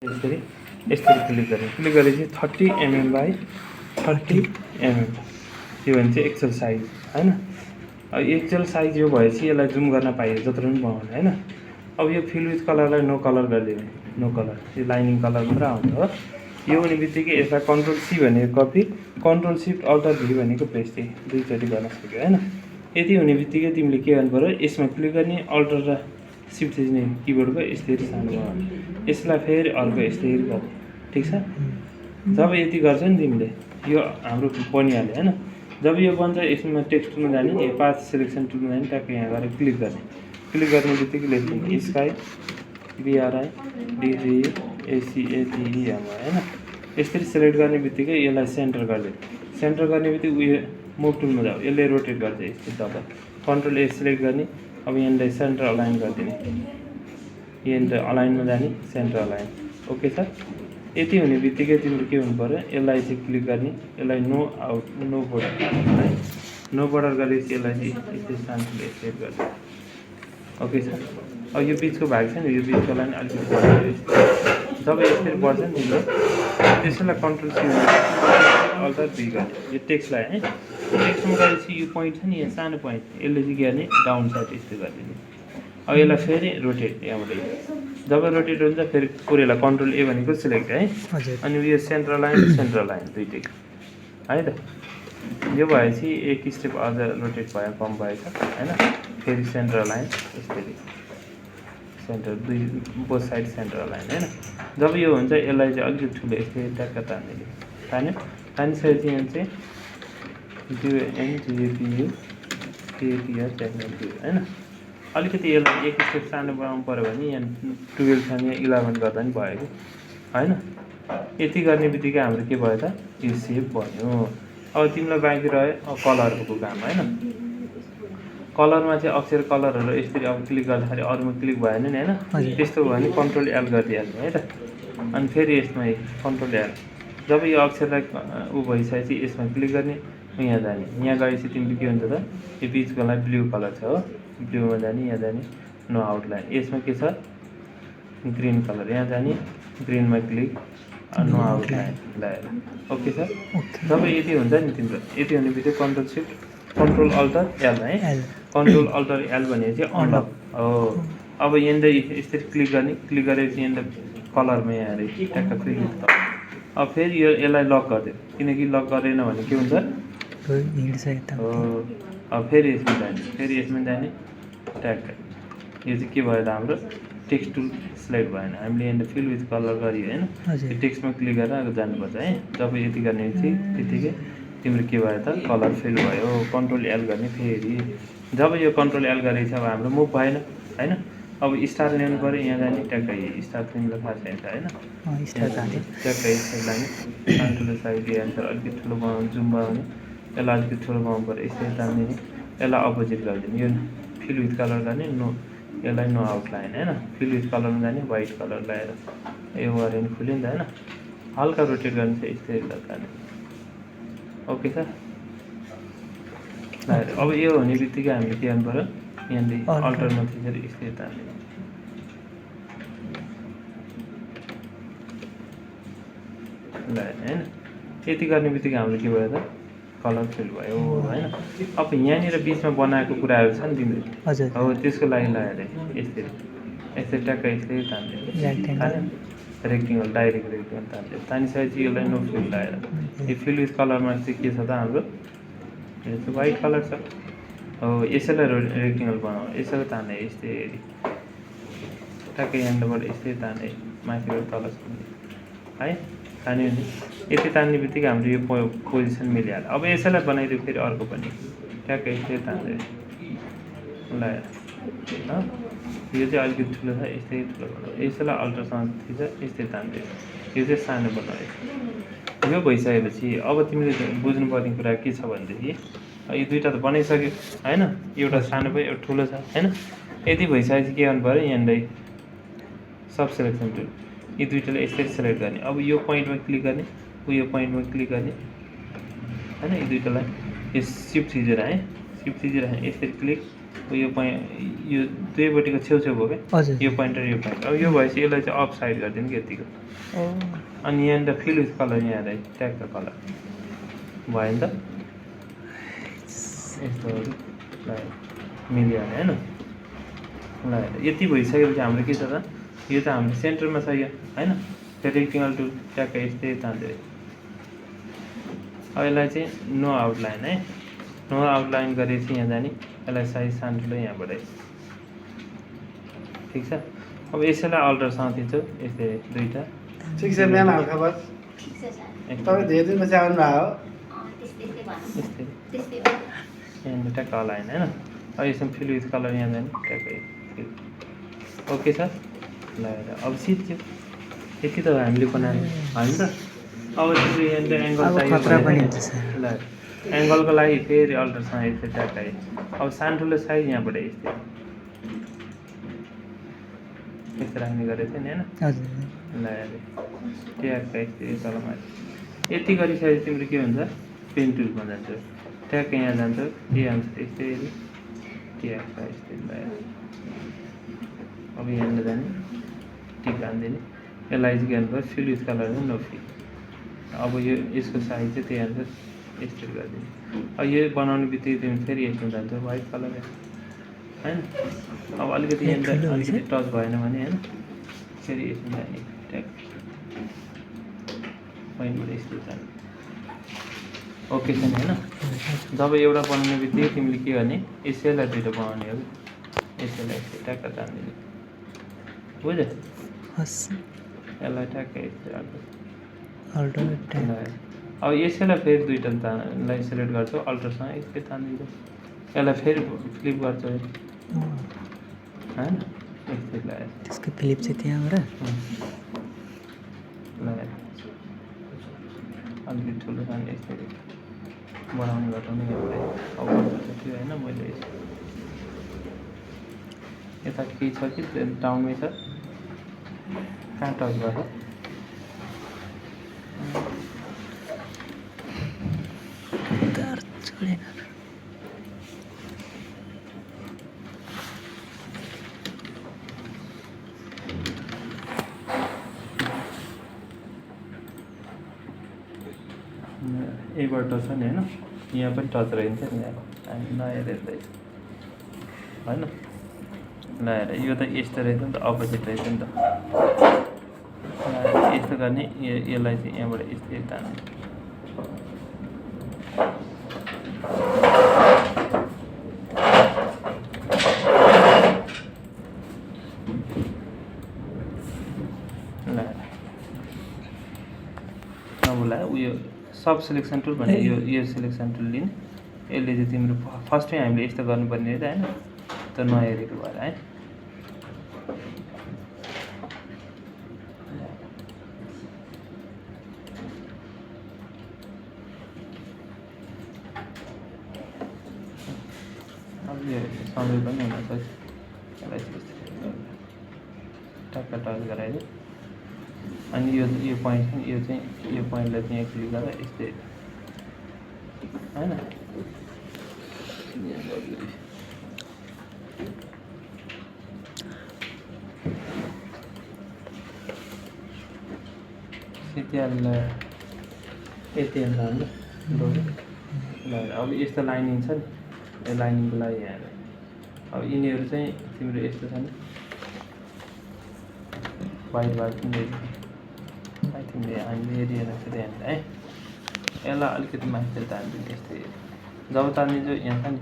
यसरी क्लिक गरेपछि 30 mm by 30 mm त्यो भन्छ एक्चुअल साइज हैन। अब एक्चुअल साइज यो भएपछि यसलाई जुम गर्न पाइयो जत्रो पनि पाउनु हैन। अब यो फिल विथ कलरलाई नो कलर गरिदिने, नो कलर, यो लाइनिङ कलर मात्र आउँछ हो। यो हुने बित्तिकै यसलाई कन्ट्रोल सी भनेको कपी, कन्ट्रोल शिफ्ट अल्टर भी भनेको पेस्ट दुईचोटि गर्न सक्यो हैन। यति हुने बित्तिकै तिमीले के गर्नु पर्यो, यसमा क्लिक गर्ने, अल्टर र शिफ्ट थिच्ने किबोर्डको यसरी सानो बनाउने, यसलाई फेरि अर्को यसरी गर्ने, ठिक छ। जब यति गर्छ नि तिमीले यो हाम्रो बनिहाल्यो हैन। जब यो बन्छ यसमा टेक्स्ट टुलमा जाने, यो पाथ सिलेक्सन टुलमा जाने, ट्याक्क यहाँ गएर क्लिक गर्ने, क्लिक गर्ने बित्तिकै लेख्ने स्काई BRI DGACATE हैन। यसरी सिलेक्ट गर्ने बित्तिकै यसलाई सेन्टर गरिदियो, सेन्टर गर्ने बित्तिकै उयो मुभ टुलमा जाऊ, यसले रोटेट गर्छ यस्तो डबल, कन्ट्रोल A सिलेक्ट गर्ने। अब यहाँलाई सेन्टर अलाइन गरिदिने, यहाँनिर अलाइनमा जाने, सेन्टर अलाइन, ओके छ। यति हुने बित्तिकै तिम्रो के हुनु पर्यो, यसलाई चाहिँ क्लिक गर्ने, यसलाई no out, no border, no border गरेपछि यसलाई चाहिँ यस्तै शान्तिले सेट गर्ने, ओके छ। अब यो बिचको भाग छ नि, यो बिचको लाइन अलिकति बढाएर जब यसरी बढ्छ नि तिम्रो त्यसैलाई कन्ट्रोल सी अल्टर भी गर्ने, यो टेक्स्टलाई है, टेक्स्टमा गएपछि यो पोइन्ट छ नि, यहाँ सानो पोइन्ट, यसले चाहिँ के गर्ने, डाउन साइड यस्तो गरिदिने। अब यसलाई फेरि रोटेट, यहाँबाट जब रोटेट हुन्छ फेरि पुरैलाई कन्ट्रोल A भनेको सिलेक्ट है, अनि यो सेन्ट्रल लाइन दुइटै है त। यो भएपछि एक स्टेप अझ रोटेट भयो, कम भएछ हैन। फेरि सेन्ट्रल लाइन यसरी सेन्टर दुई बोथ साइड सेन्ट्रल लाइन हैन। जब यो हुन्छ यसलाई चाहिँ अलिकति ठुलो यस्तै ट्याक्क तान्ने, तानिसकेपछि यहाँ चाहिँ DNGAPU हैन। अलिकति यसलाई एक स्टेप सानो बनाउनु पऱ्यो भने यहाँ 12 छ यहाँ 11 गर्दा पनि भयो कि हैन। यति गर्ने बित्तिकै हाम्रो के भयो त, यो सेप बन्यो। अब तिमीलाई बाँकी रह्यो कलरको काम हैन। कलरमा चाहिँ अक्षर कलरहरू यसरी अब क्लिक गर्दाखेरि अरूमा क्लिक भएन नि हैन। त्यस्तो भयो भने कन्ट्रोल L गरिदिइहाल्नु है त। अनि फेरि यसमा कन्ट्रोल L, जब यो अक्षरलाई उ भइसकेपछि यसमा क्लिक गर्ने, यहाँ जाने, यहाँ गएपछि तिमीले के हुन्छ त, यो बिचकोलाई ब्लू कलर छ हो, ब्लूमा जाने, यहाँ जाने, नो आउटलाइन। यसमा के छ, ग्रीन कलर, यहाँ जाने, ग्रीनमा क्लिक, नो आउटलाइन लगाएर, ओके सर। जब यति हुन्छ नि तिम्रो, यति हुने बित्तिकै control shift control alter L है, कन्ट्रोल अल्टर L भनेपछि अनलक हो। अब यहाँनिर यसरी क्लिक गर्ने, क्लिक गरेपछि यहाँनिर कलरमा यहाँ हेरे ट्याक्क फेरि, अब फेरि यो यसलाई लक गरिदियो, किनकि लक गरेन भने के हुन्छ हो। अब फेरि यसमा जाने, फेरि यसमा जाने, ट्याक्क यो चाहिँ के भयो त, हाम्रो टेक्स्ट टुल सिलेक्ट भएन, हामीले यहाँनिर फिल विथ कलर गरियो होइन। त्यो टेक्स्टमा क्लिक गरेर जानुपर्छ है। जब यति गर्ने चाहिँ त्यतिकै तिम्रो के भयो त, कलर फिल भयो। कन्ट्रोल L गर्ने फेरि, जब यो कन्ट्रोल L गरेपछि अब हाम्रो मुभ भएन हैन। अब स्टार ल्याउनु पऱ्यो, यहाँ जाने, ट्याक्क स्टार तिमीलाई थाहा छैन हैन, ट्याक्क यसरी लाने, ठुलो साइज एन्सर अलिकति ठुलो बनाउनु, जुम बनाउने, यसलाई अलिकति ठुलो बनाउनु पऱ्यो, यसरी तान्दिने, यसलाई अपोजिट गरिदिने, यो फिल विथ कलर गर्ने, नो यसलाई नो आउटलाइन हैन। फिल विथ कलरमा जाने, वाइट कलर लगाएर यो गऱ्यो भने खुल्यो नि त हैन। हल्का रोटेट गर्ने चाहिँ यस्तै लगाने, ओके सर। अब यो हुने बित्तिकै हामीले के गर्नु पऱ्यो, यहाँनिर अल्टरमा थिचेर यस्तै तान्ने हैन। यति गर्ने बित्तिकै हाम्रो के भयो त, कलर फिल भयो हैन। अब यहाँनिर बिचमा बनाएको कुराहरू छ नि तिमीले हो, त्यसको लागि लगाएर यसरी यस्तै ट्याक्क यसरी तान्ने, रेक्टेङ्गल, डाइरेक्ट रेक्टेङ्गल तान्ने, तानिसकेपछि यसलाई नो फिल लगाएर यो फिल विथ कलरमा चाहिँ के छ त हाम्रो, यो चाहिँ वाइट कलर छ हो। यसैलाई रेक्टेङ्गल बनाऊ, यसैलाई तान्ने यस्तै ट्याक्क यहाँबाट यस्तै तान्ने, माथिबाट तलसम्म है तान्यो नि। यति तान्ने बित्तिकै हाम्रो यो पोजिसन मिलिहाल्यो। अब यसैलाई बनाइदियो फेरि अर्को पनि, ट्याक्क यस्तै तान्दै लगाएर हो। यो चाहिँ अलिकति ठुलो छ, यस्तै ठुलो बनाऊ, यसैलाई अल्ट्रासँग थिच यस्तै तान्दै, यो चाहिँ सानो बनायो। यो भइसकेपछि अब तिमीले बुझ्नुपर्ने कुरा के छ भनेदेखि, यो दुइटा त बनाइसक्यो हैन, एउटा सानो भयो एउटा ठुलो छ हैन। यति भइसकेपछि के गर्नु पऱ्यो, यहाँनिर सब सिलेक्सन टुल, यी दुइटालाई यसरी सिलेक्ट गर्ने। अब यो पोइन्टमा क्लिक गर्ने, यो पोइन्टमा क्लिक गर्ने हैन। यो दुइटालाई यो सिफ्ट थिचेर है, सिफ्ट थिचेर यसरी क्लिक, यो यो दुवैपट्टिको छेउछेउ भयो क्या हजुर यो पोइन्ट र यो पोइन्ट अब यो भएपछि यसलाई चाहिँ अफ साइड गरिदिनु कि यतिको अनि यहाँनिर फिल विथ कलर यहाँ हेर्दा ट्यागको कलर भयो नि त यस्तो ल मिलिहाल्यो होइन ल यति भइसकेपछि हाम्रो के छ त यो त हाम्रो सेन्टरमा छ यो होइन त्यो रेक्टिङ्गल टुल ट्याक्कै यस्तै तान्दै अब यसलाई चाहिँ नो आउटलाइन है नो आउटलाइन गरेपछि यहाँ जाने यसलाई साइज सानो ठुलो यहाँबाट ठिक छ अब यसैलाई अल्ट्रासँग दिन्छु यस्तै दुईवटा ठिक छ बिहान हल्का बस तपाईँ धेरै दिनपछि आउनु भएको यस्तै यहाँनिर ट्याक्क अलाइन होइन अब यसमा फिल विथ कलर यहाँ जाने ट्याक्कै ओके छ ल अब सिद्धि यति त हामीले बनायो होइन त अब त्यसको यहाँनिर एङ्गल चाहियो ल एङ्गलको लागि फेरि अल्ट्रासँग यस्तै ट्याक्क आयो अब सानो ठुलो साइज यहाँबाट यस्तै यस्तो राख्ने गरेको थियो नि होइन ल ट्याक्क यस्तै तलमा यति गरिसकेपछि तिम्रो के हुन्छ पेन टुलमा जान्छ ट्याक्क यहाँ जान्छ के आउँछ यस्तै ट्याक्क यस्तै ल अब यहाँनिर जाने टिक हानिदिने यसलाई चाहिँ के गर्नुपर्छ fill with colour no fill अब यो यसको साइज चाहिँ त्यही अनुसार यस्तो गरिदिने अब यो बनाउने बित्तिकै तिमी फेरि यसमा जान्छ वाइट कलर होइन अब अलिकति यहाँनिर अलिकति टच भएन भने होइन फेरि यसमा जाने ट्याक पोइन्टबाट यस्तो जाने ओके छ नि होइन जब एउटा बनाउने बित्तिकै तिमीले के गर्ने यसैलाई दुइटा बनाउने हो कि यसैलाई यस्तो ट्याक्क तानिदिने बुझ्यो यसलाई ट्याक्कै यस्तो राख्छ अब यसैलाई फेरि दुइटा तानलाई सेलेक्ट गर्छौ अल्ट्रासँग यस्तै तानिदिन्छ यसलाई फेरि फ्लिप गर्छौ होइन यस्तै लगाएर त्यसको फ्लिप चाहिँ त्यहाँबाट लगाएर अलिकति ठुलो खाने यस्तै बढाउने घटाउने गर्दै अब त्यो होइन मैले यता केही छ कि टाउनमै छ कहाँ टच गर्छ यहीबाट टच छ नि होइन यहाँ पनि टच रहन्छ नि अब हामी नहेरेर रहेछ होइन लगाएर यो त यस्तो रहेछ नि त अपोजिट रहेछ नि त यस्तो गर्ने यसलाई चाहिँ यहाँबाट यस्तै तान्ने नबोला उयो सब सिलेक्सन टुल भन्ने यो सिलेक्सन टुल लिने यसले चाहिँ तिम्रो फर्स्टमै हामीले यस्तो गर्नुपर्ने रहेछ होइन त नहेरेको भएर है अब यो सँगै पनि हुनसक्छ यसलाई टक्क टच गराइदियो अनि यो पोइन्ट यो चाहिँ यो पोइन्टलाई चाहिँ यहाँ क्लिक गरेर यस्तै होइन सिटिआरलाई यति हाल्नु ल अब यस्तो लाइनिङ छ नि यो लाइनिङको लागि यहाँ अब यिनीहरू चाहिँ तिम्रो यस्तो छ नि वाइट तिमीले हामीले हेरिएन फेरि हामीले है यसलाई अलिकति माथि तानिदिनु यस्तै जब तानिदिन्छु यहाँ छ नि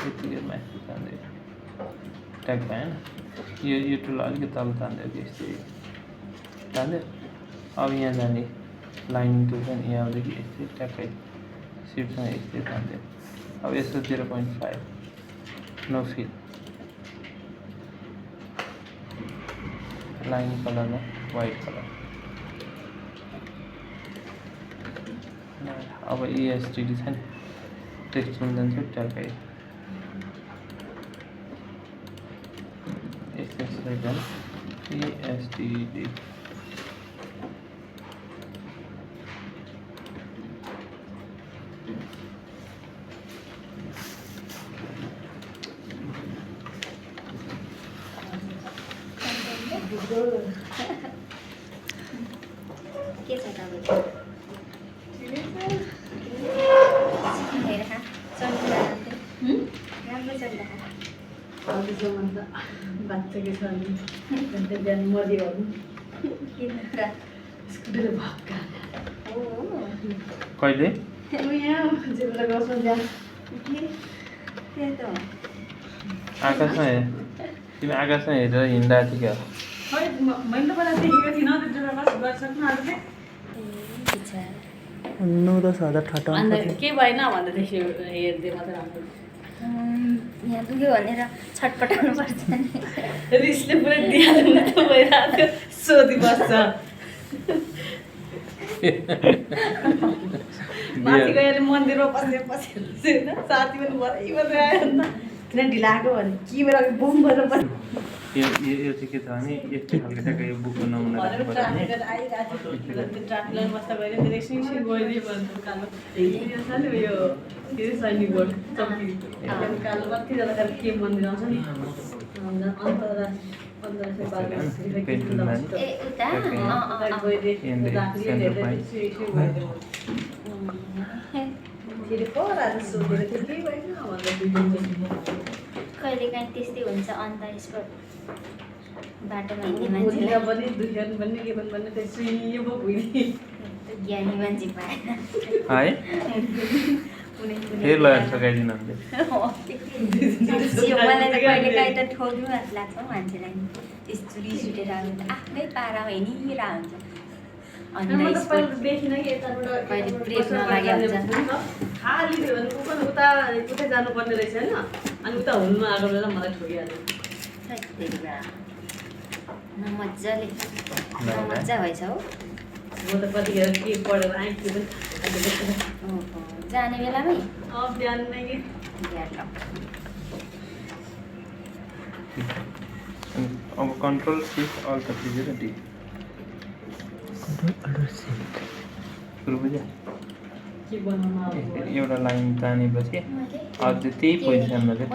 यतिकै माथि तान्दै ट्याग भएन यो टुल अलिकति तल तान्दै यस्तै तान्दै अब यहाँ जाने लाइनिङ टुल छ नि यहाँ आउँदैछ यस्तै ट्याक्कै सिटसँग यस्तै तान्दै अब यसको 0.5 नो फिल लाइन कलरमा वाइट कलर अब ESTD छ नि टेक्स्टमा जान्छु ट्याक्कै ESTD के छ तपाईँको राम्रो चल्दा बाच्चाकै छ नि बिहान मर्यो किन र स्कुटीले भक्का कहिले यहाँ जेबला गर्छ त्यहाँ त्यही त हो आकाशमा हेर तिमी आकाशमा हेरेर हिँडिरहेको थियो क्या खै मैले पहिला देखेको थिइनँ त्यो जग्गा गरिसक्नु आँट्ने बिचारा 9-10 हजार ठट्टा अन्त के भएन भन्दाखेरि हेर्दै मात्रै राम्रो यहाँ दुख्यो भनेर छटपटाउनु पर्छ नि रिसले पुरै दिहाल्नु त भइरहेको थियो सोधिबस्छ माथि गएर मन्दिरमा बसेर होइन साथी पनि भरै मात्रै आयो नि त किन ढिलाएको भने के बेला बुम भएर बस्यो यो चाहिँ के छ भने यस्तो खालको ट्याक्क यो बुकको नमुना भनेर राख्नु ट्राफिक पर्यो आइरहेको थियो त्यो ट्राफिकलाई बस्दा गएर त्यो एकछिन गइदियो भने कालो यो छ नि यो के अरे सैनिक बोर्ड चौकी त्यहाँदेखि कालो बत्ती जाँदाखेरि के मन्दिर आउँछ नि ए उता फेरि पराएर सोधेर थियो केही भएन भनेर कहिले काहीँ त्यस्तै हुन्छ अन्त यसको बाटोमा हिँड्ने भुइँमा मान्छेलाई पनि दुख्यो भने के भन्ने त्यो सुइयो पो भुइँ ज्ञानी मान्छे पाएन है कुनै फेरि लगेर सघाइदिनु हुन्छ मलाई त कहिले काहीँ त ठोक्नु जस्तो लाग्छ हौ मान्छेलाई त्यस्तो रिस उठेर आउनु त आफ्नै पारामा हिँडिरह हुन्छ म अन्त त पहिला देखिनँ कि यताबाट कहिले ब्रेक नलागे हुन्छ खाली थियो भने ऊ पनि उता उतै जानुपर्ने रहेछ होइन अनि उता हुनु आएको बेला मलाई ठोकिहाल्यो मजाले मजा भएछ हौ म त कतिखेर के पढेर आएँ त्यो पनि ओहो जाने बेलामै बिहान नै कि अब कन्ट्रोल सिफ्ट अल्ट थिचेर डी सुरु बुझ्यो के बनाउनु अब एउटा लाइन तानेपछि अझै त्यही पोजिसनमा चाहिँ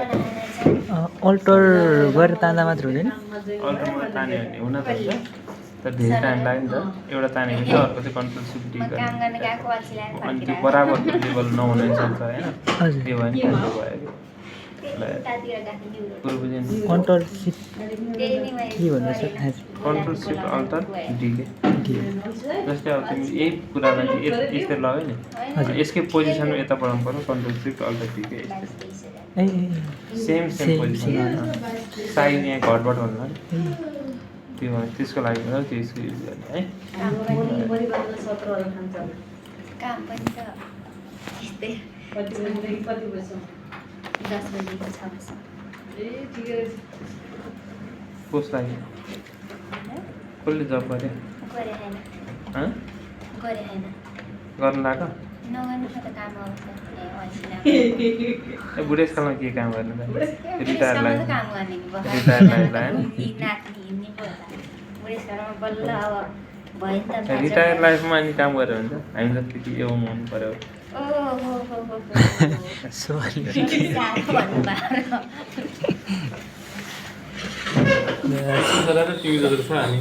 अल्टर गरेर तान्दा मात्र हुँदैन अल्टरमा तान्यो भने हुन त हुन्छ तर धेरै टाइम लाग्यो नि त एउटा तानेपछि अर्को चाहिँ कन्ट्रोल सिफ्ट डी म काम गर्ने गर्न गएको अल्छी अनि त्यो लाग्यो बराबरको लेभल नहुन सक्छ होइन हजुर त्यो भयो नि कन्ट्रोल भयो कि उतातिर गएको न्युरो कुरो बुझ्यो नि कन्ट्रोल सिफ्ट त्यही नै मैले के भन्दैछ थाहा छैन। कन्ट्रोल सिफ्ट अल्टर डी के जस्तै अब तिमी यही कुरालाई चाहिँ यस्तै लाग्यो नि हजुर। यसकै पोजिसनमा यता बढाउनु पर्यो कन्ट्रोल सिफ्ट अल्टर डी के यस्तै ए सेम Same, पोजिसन साइज यहाँ घटबट हुनु नि त्यो त्यसको लागि मात्रै त्यो यसको युज गर्ने है परिवारमा 17,000 खान्छ काम पनि त त्यस्तै कति बजीदेखि कति बजीसम्म 10 बजेदेखि 6 बजीसम्म ए ठिकै रहेछ कसलाई कसले जब गरे गरे होइन हँ गरे होइन गर्नु लाग्यो नगर्नु त काम आउँछ ए अल्छी लाग्यो ए बुढेसकालमा के काम गर्नु त रिटायर बुढेसकालमा त लाग्यो काम गर्ने नि रिटायर लाग्यो नाति हिँड्ने पो होला बुढेसकालमा बल्ल अब भयो नि त रिटायर लाइफमा अनि काम गरेर हुन्छ हामी जस्तो कि एवं हुनु पऱ्यो ओहो सरी साह्रो भन्नुभयो तिमी जस्तो छ हामी